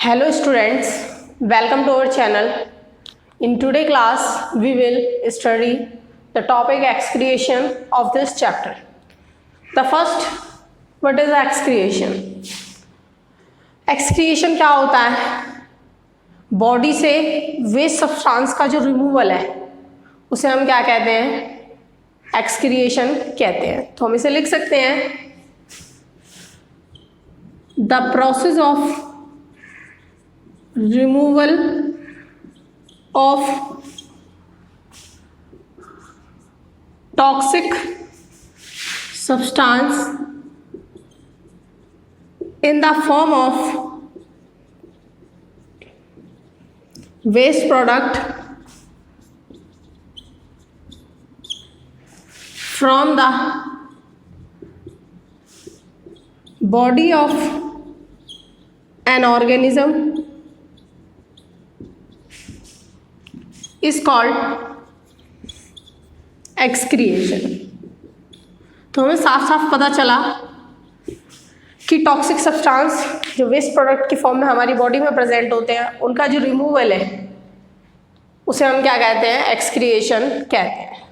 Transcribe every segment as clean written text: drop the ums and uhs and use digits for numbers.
Hello students, welcome to our channel. In today's class, we will study the topic excretion of this chapter. The first, what is excretion? Excretion क्या होता है? Body से waste substance का जो removal है उसे हम क्या कहते हैं? एक्सक्रिएशन कहते हैं. तो हम इसे लिख सकते हैं the process of removal of toxic substance in the form of waste product from the body of an organism is called excretion. तो हमें साफ साफ पता चला कि टॉक्सिक सब्सटेंस जो वेस्ट प्रोडक्ट की फॉर्म में हमारी बॉडी में प्रेजेंट होते हैं उनका जो रिमूवल है उसे हम क्या कहते हैं? एक्सक्रिएशन कहते हैं.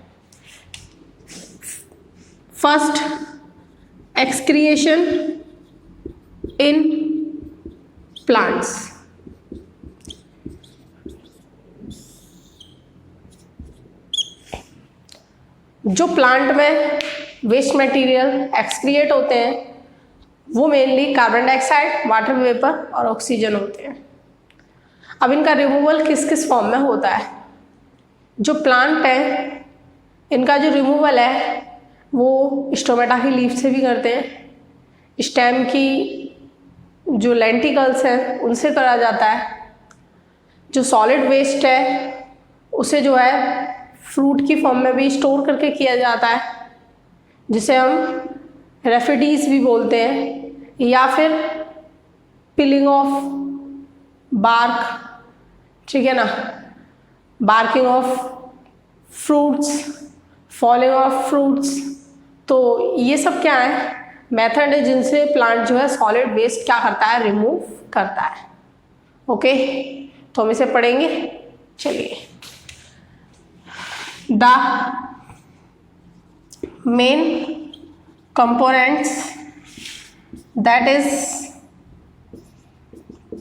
First, excretion in plants. जो प्लांट में वेस्ट मटेरियल एक्सक्रिएट होते हैं वो mainly carbon dioxide, water vapour और ऑक्सीजन होते हैं. अब इनका रिमूवल किस किस फॉर्म में होता है? जो प्लांट है इनका जो रिमूवल है वो स्टोमेटा की लीफ से भी करते हैं, स्टेम की जो लेंटिकल्स हैं उनसे करा जाता है. जो सॉलिड वेस्ट है उसे जो है फ्रूट की फॉर्म में भी स्टोर करके किया जाता है जिसे हम रेफिडीज भी बोलते हैं, या फिर पिलिंग ऑफ बार्क, ठीक है ना, barking of fruits, falling of fruits. तो ये सब क्या है? मेथड है जिनसे प्लांट जो है सॉलिड वेस्ट क्या करता है? रिमूव करता है. ओके, तो हम इसे पढ़ेंगे. चलिए, the main components that is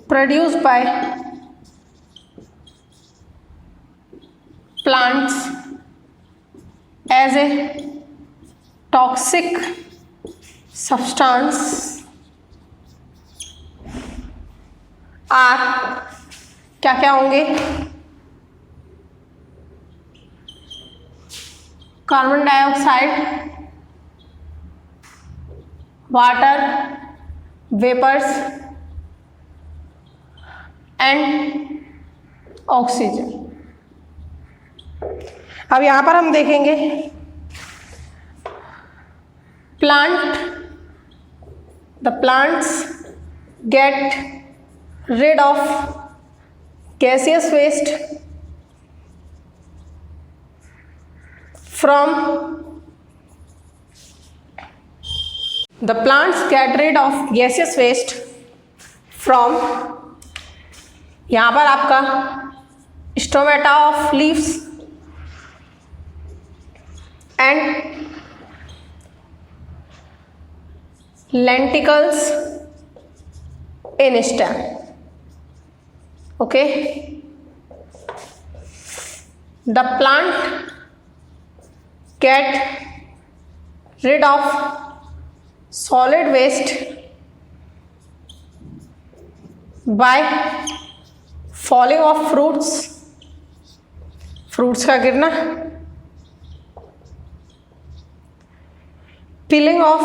produced by plants as a toxic substance are क्या क्या होंगे? Carbon dioxide, water vapours and oxygen. अब यहां पर हम देखेंगे the plants get rid of gaseous waste from the plants get rid of gaseous waste from यहाँ पर आपका stomata of leaves and lenticels in stem. Okay, the plant get rid of solid waste by falling of fruits का गिरना, peeling of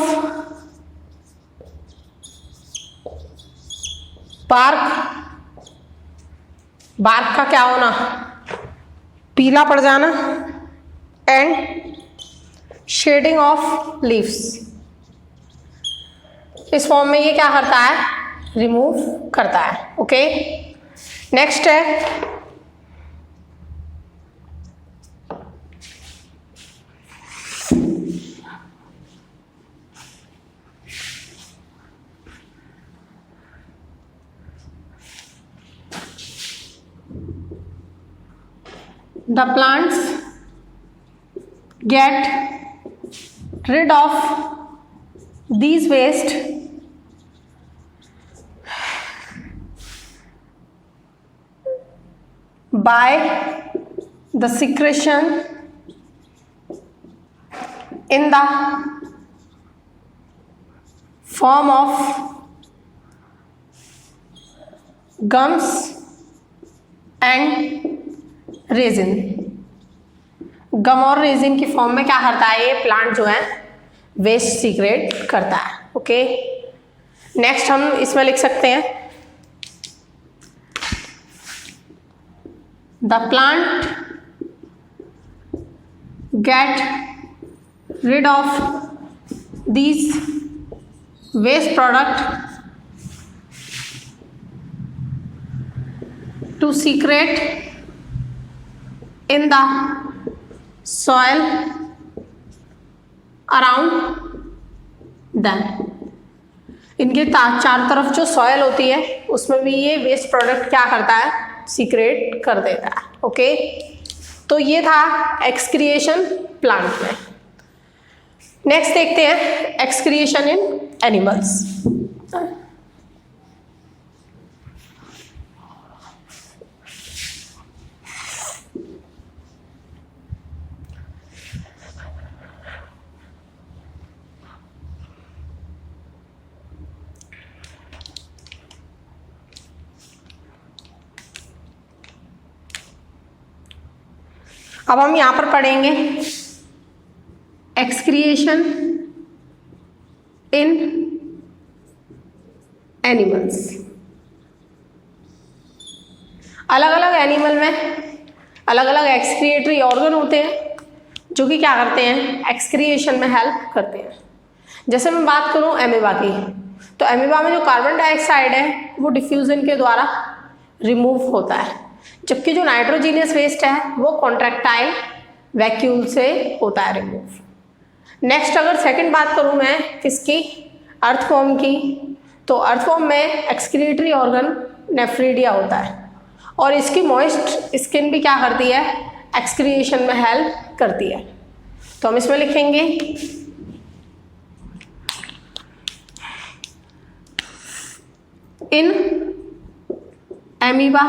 bark का क्या होना? पीला पड़ जाना, एंड शेडिंग ऑफ लीव्स. इस फॉर्म में ये क्या करता है? रिमूव करता है. ओके, नेक्स्ट है the plants get rid of these waste by the secretion in the form of gums and resin. Gum और रेजिन की फॉर्म में क्या करता है ये प्लांट जो है वेस्ट सीक्रेट करता है। ओके, नेक्स्ट हम इसमें लिख सकते हैं the plant get rid of these waste product to secrete in the soil around them। इनके चारों तरफ जो सॉयल होती है उसमें भी ये वेस्ट प्रोडक्ट क्या करता है, सीक्रेट कर देता है। ओके, तो ये था एक्सक्रिएशन प्लांट में। नेक्स्ट देखते हैं एक्सक्रिएशन इन एनिमल्स। अब हम यहां पर पढ़ेंगे एक्सक्रिएशन इन एनिमल्स। अलग अलग एनिमल में अलग अलग एक्सक्रिएटरी ऑर्गन होते हैं जो कि क्या करते हैं, एक्सक्रिएशन में हेल्प करते हैं। जैसे मैं बात करूं एमीबा की, तो एमीबा में जो कार्बन डाइऑक्साइड है वो डिफ्यूजन के द्वारा रिमूव होता है, जबकि जो नाइट्रोजीनियस वेस्ट है वो कॉन्ट्रैक्टाइल वैक्यूल से होता है रिमूव। नेक्स्ट अगर सेकंड बात करूं मैं किसकी, अर्थवॉर्म की, तो अर्थवॉर्म में एक्सक्रीटरी ऑर्गन नेफ्रीडिया होता है और इसकी मॉइस्ट स्किन भी क्या करती है, एक्सक्रिएशन में हेल्प करती है। तो हम इसमें लिखेंगे इन amoeba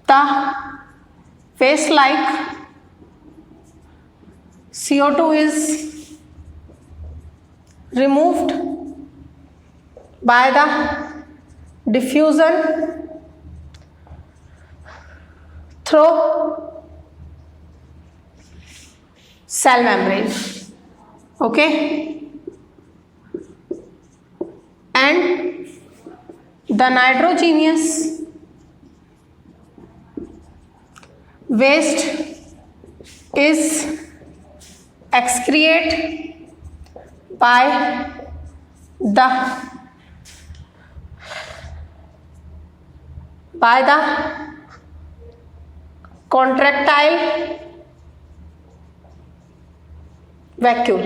the face like CO2 is removed by the diffusion through cell membrane, okay, and the nitrogenous waste is excreted by the contractile vacuole.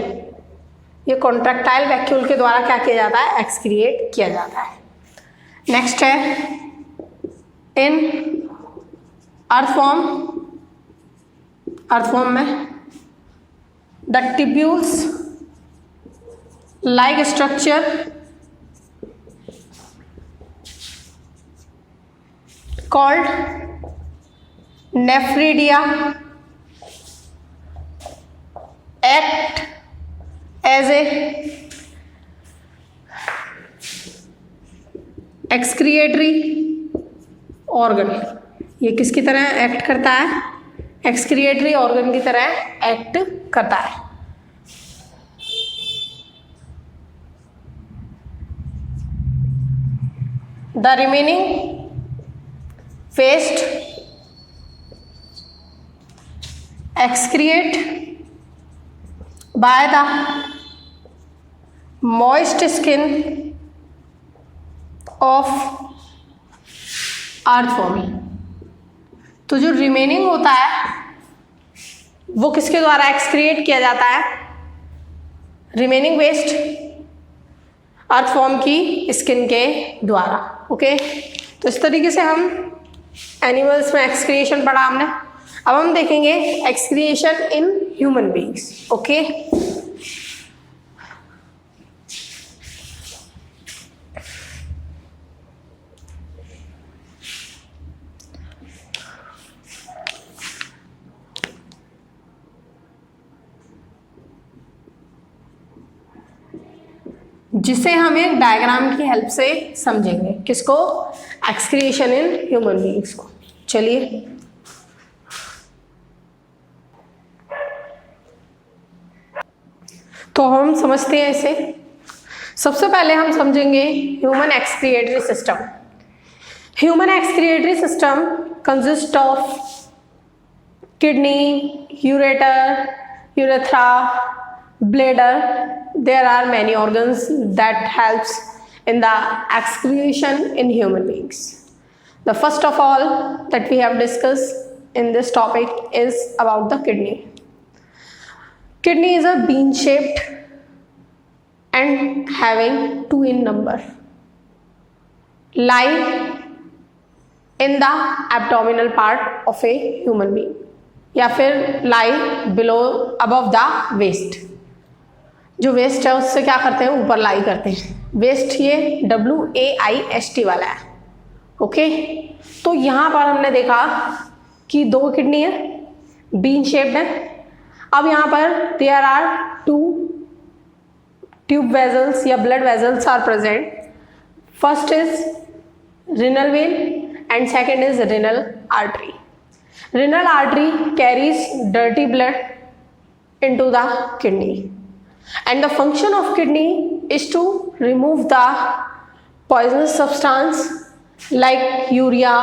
ये कॉन्ट्रैक्टाइल वैक्यूल के द्वारा क्या किया जाता है, एक्सक्रिएट किया जाता है। नेक्स्ट है इन अर्थवॉर्म में the tubules like structure called nephridia act as a excretory organ. ये किसकी तरह एक्ट करता है, एक्सक्रिएटरी ऑर्गन की तरह एक्ट करता है। The remaining waste excrete by the moist skin of earthworm। तो जो रिमेनिंग होता है वो किसके द्वारा एक्सक्रिएट किया जाता है, रिमेनिंग वेस्ट अर्थवॉर्म की स्किन के द्वारा। ओके, तो इस तरीके से हम एनिमल्स में एक्सक्रिएशन पढ़ा हमने, अब हम देखेंगे excretion in human beings. Okay, जिसे हम एक डायग्राम की हेल्प से समझेंगे। किसको? एक्सक्रिएशन इन ह्यूमन बीइंग्स को। चलिए, तो हम समझते हैं इसे। सबसे पहले हम समझेंगे human excretory system. Human excretory system consist of kidney, ureter, urethra, bladder. There are many organs that helps in the excretion in human beings. The first of all that we have discussed in this topic is about the kidney. Kidney is a bean shaped and having 2 in number, lie in the abdominal part of a human being या फिर lie below above the waist. जो waste है उससे क्या करते हैं? ऊपर लाई करते हैं। वेस्ट ये WAIST वाला है। ओके, तो यहाँ पर हमने देखा कि 2 किडनी है, बीन शेप्ड है। अब यहाँ पर देयर आर 2 ट्यूब वेजल्स या blood vessels are present. First is renal vein and second is renal artery. Renal artery carries dirty blood into the kidney. And the function of kidney is to remove the poisonous substance like urea,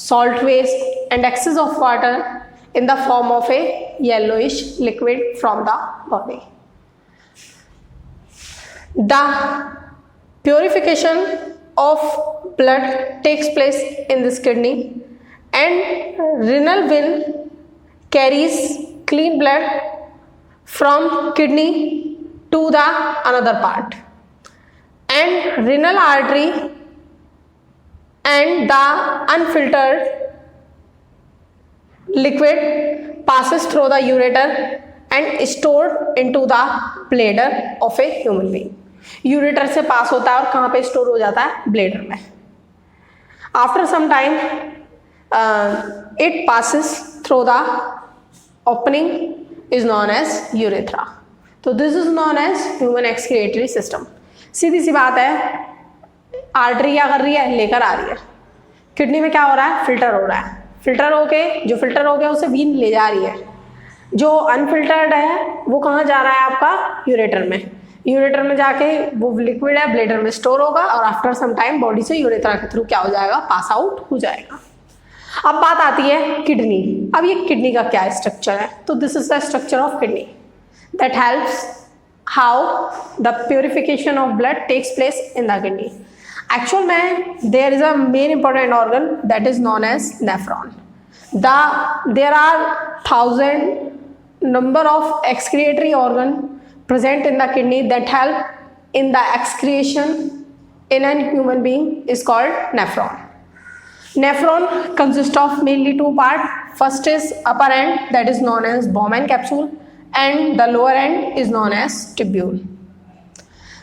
salt waste and excess of water in the form of a yellowish liquid from the body. The purification of blood takes place in this kidney and renal vein carries clean blood from kidney to the another part, and renal artery and the unfiltered liquid passes through the ureter and stored into the bladder of a human being. Ureter से पास होता है और कहाँ पे store हो जाता है? Bladder में. After some time it passes through the opening is known as urethra. तो this is known as human excretory system. सीधी सी बात है, आर्टरी क्या कर रही है? लेकर आ रही है. किडनी में क्या हो रहा है? फिल्टर हो रहा है. फिल्टर होके जो फिल्टर हो गया उसे वीन ले जा रही है. जो अनफिल्टर्ड है वो कहाँ जा रहा है? आपका यूरेटर में. यूरेटर में जाके वो लिक्विड है ब्लेडर में स्टोर होगा और आफ्टर सम टाइम बॉडी से यूरेथ्रा के थ्रू क्या हो जाएगा? पास आउट हो जाएगा. अब बात आती है किडनी. अब ये किडनी का क्या स्ट्रक्चर है? तो this is the structure of kidney that helps how the purification of blood takes place in the kidney. Actual में there is a main important organ that is known as nephron. There are 1000 number of excretory organ present in the kidney that help in the excretion in a human being is called nephron. Nephron consists of mainly 2 parts. First is upper end that is known as Bowman capsule and the lower end is known as tubule.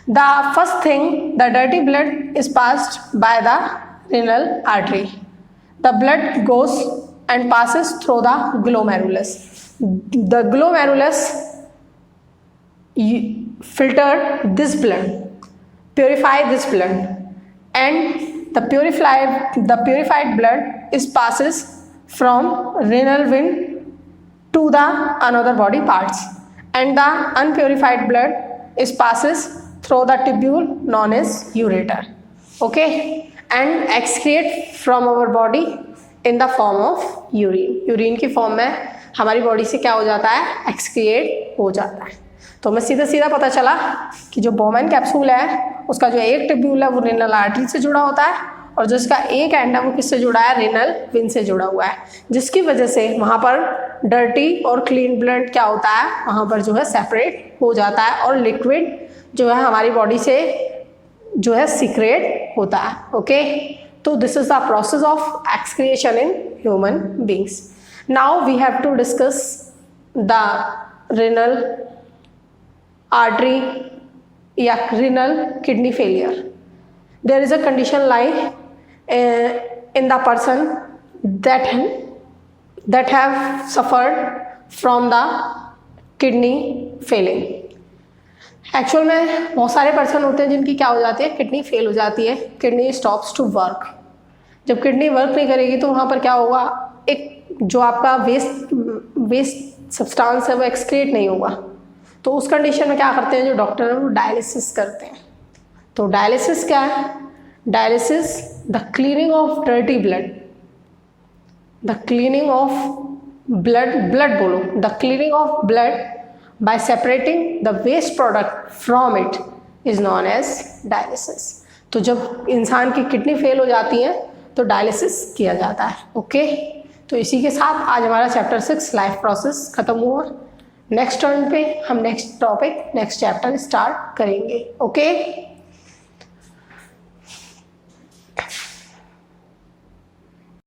The first thing, the dirty blood is passed by the renal artery. The blood goes and passes through the glomerulus. The glomerulus filter this blood, purify this blood, and the purified blood is passes from renal vein to the another body parts, and the unpurified blood is passes through the tubule known as ureter. Okay, and excrete from our body in the form of urine. Urine की form में हमारी body से क्या हो जाता है? Excrete हो जाता है. तो हमें सीधा सीधा पता चला कि जो बोमैन कैप्सूल है उसका जो एक ट्यूब्यूल है वो रेनल आर्टरी से जुड़ा होता है और जो इसका एक एंड है वो किससे जुड़ा है? रेनल वेन से जुड़ा हुआ है, जिसकी वजह से वहाँ पर डर्टी और क्लीन ब्लड क्या होता है? वहाँ पर जो है सेपरेट हो जाता है और लिक्विड जो है हमारी बॉडी से जो है सीक्रेट होता है. ओके, तो this is the process of excretion in human beings. Now we have to discuss the renal artery या renal kidney failure. There is a condition like in the person that have suffered from the kidney failing. Actual में बहुत सारे person होते हैं जिनकी क्या हो जाती है, किडनी फेल हो जाती है, किडनी स्टॉप्स टू वर्क. जब किडनी वर्क नहीं करेगी तो वहाँ पर क्या होगा, एक जो आपका वेस्ट सब्सटेंस है वो एक्सक्रीट नहीं होगा. तो उस कंडीशन में क्या करते हैं जो डॉक्टर है, वो डायलिसिस करते हैं. तो डायलिसिस क्या है, dialysis the cleaning of dirty blood, the cleaning of blood बोलो, the cleaning of blood by separating the waste product from it is known as dialysis. तो जब इंसान की किडनी फेल हो जाती है तो डायलिसिस किया जाता है. ओके, तो इसी के साथ आज हमारा चैप्टर 6 लाइफ प्रोसेस खत्म हुआ. नेक्स्ट टर्न पे हम next topic next chapter start करेंगे. ओके.